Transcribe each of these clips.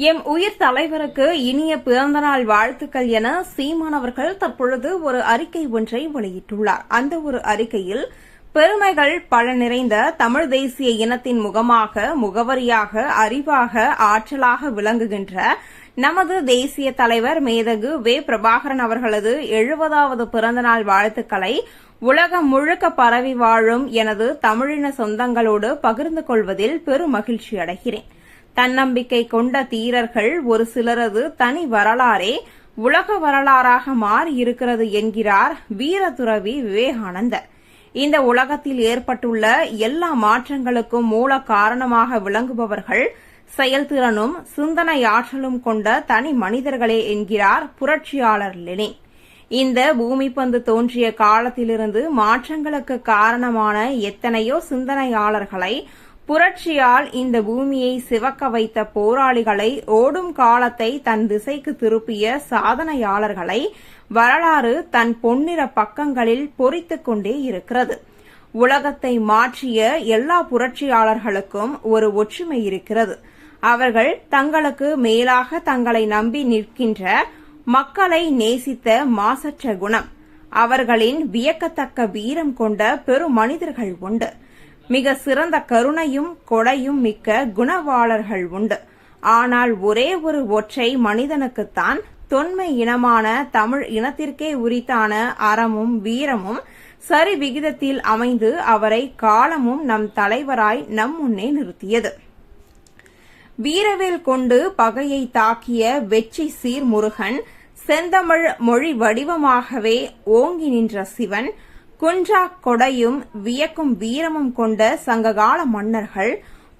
M உயிர் தலைவருக்கு இனிய பிறந்தநாள் வாழ்த்துக்கள் என சீமான் அவர்கள் தற்பொழுது ஒரு அறிக்கை ஒன்றை வெளியிட்டுள்ளார். அந்த ஒரு அறிக்கையில் பெருமைகள் பல நிறைந்த தமிழ் தேசிய இனத்தின் முகமாக, முகவரியாக, அறிவாக, ஆற்றலாக விளங்குகின்ற நமது தேசிய தலைவர் மேதகு வே. பிரபாகரன் அவர்களது 70வது பிறந்தநாள் வாழ்த்துக்களை உலகம் முழுக்க பரவி வாழும் எனது தமிழின சொந்தங்களோடு பகிர்ந்து கொள்வதில் பெருமகிழ்ச்சி அடைகிறேன். தன்னம்பிக்கை கொண்ட தீரர்கள் ஒரு சிலரது தனி வரலாறே உலக வரலாறாக மாறியிருக்கிறது என்கிறார் வீரதுறவி விவேகானந்தர். இந்த உலகத்தில் ஏற்பட்டுள்ள எல்லா மாற்றங்களுக்கும் மூல காரணமாக விளங்குபவர்கள் செயல்திறனும் சிந்தனையாற்றலும் கொண்ட தனி மனிதர்களே என்கிறார் புரட்சியாளர் லெனின். இந்த பூமிப்பந்து தோன்றிய காலத்திலிருந்து மாற்றங்களுக்கு காரணமான எத்தனையோ சிந்தனையாளர்களை, புரட்சியால் இந்த பூமியை சிவக்க வைத்த போராளிகளை, ஓடும் காலத்தை தன் திசைக்கு திருப்பிய சாதனையாளர்களை வரலாறு தன் பொன்னிற பக்கங்களில் பொறித்துக் கொண்டே இருக்கிறது. உலகத்தை மாற்றிய எல்லா புரட்சியாளர்களுக்கும் ஒரு ஒற்றுமை இருக்கிறது. அவர்கள் தங்களுக்கு மேலாக தங்களை நம்பி நிற்கின்ற மக்களை நேசித்த மாசற்ற குணம். அவர்களின் வியக்கத்தக்க வீரம் கொண்ட பெரும் மனிதர்கள் உண்டு. மிக சிறந்த கருணையும் கொடையும் மிக்க குணவாளர்கள் உண்டு. ஆனால் ஒரே ஒரு ஒற்றை மனிதனுக்குத்தான் தொன்மை இனமான தமிழ் இனத்திற்கே உரித்தான அறமும் வீரமும் சரி விகிதத்தில் அமைந்து அவரை காலமும் நம் தலைவராய் நம் முன்னே நிறுத்தியது. வீரவேல் கொண்டு பகையை தாக்கிய வெற்றி சீர் முருகன், செந்தமிழ் மொழி வடிவமாகவே ஓங்கி நின்ற சிவன், குன்றா கொடையும் வியக்கும் வீரமும் கொண்ட சங்ககால மன்னர்கள்,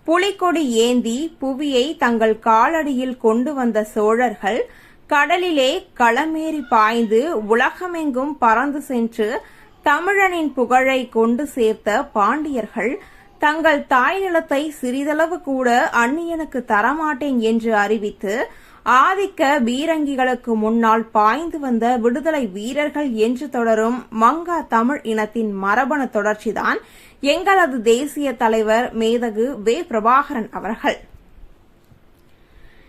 புலிகொடி ஏந்தி புவியை தங்கள் காலடியில் கொண்டு வந்த சோழர்கள், கடலிலே களமேறி பாய்ந்து உலகமெங்கும் பறந்து சென்று தமிழனின் புகழை கொண்டு சேர்த்த பாண்டியர்கள், தங்கள் தாய் நிலத்தை சிறிதளவு கூட அந்நியனுக்கு தரமாட்டேன் என்று அறிவித்து ஆதிக்க பீரங்கிகளுக்கு முன்னால் பாய்ந்து வந்த விடுதலை வீரர்கள் என்று தொடரும் மங்கா தமிழ் இனத்தின் மரபணு தொடர்ச்சிதான் எங்களது தேசிய தலைவர் மேதகு வே. பிரபாகரன் அவர்கள்.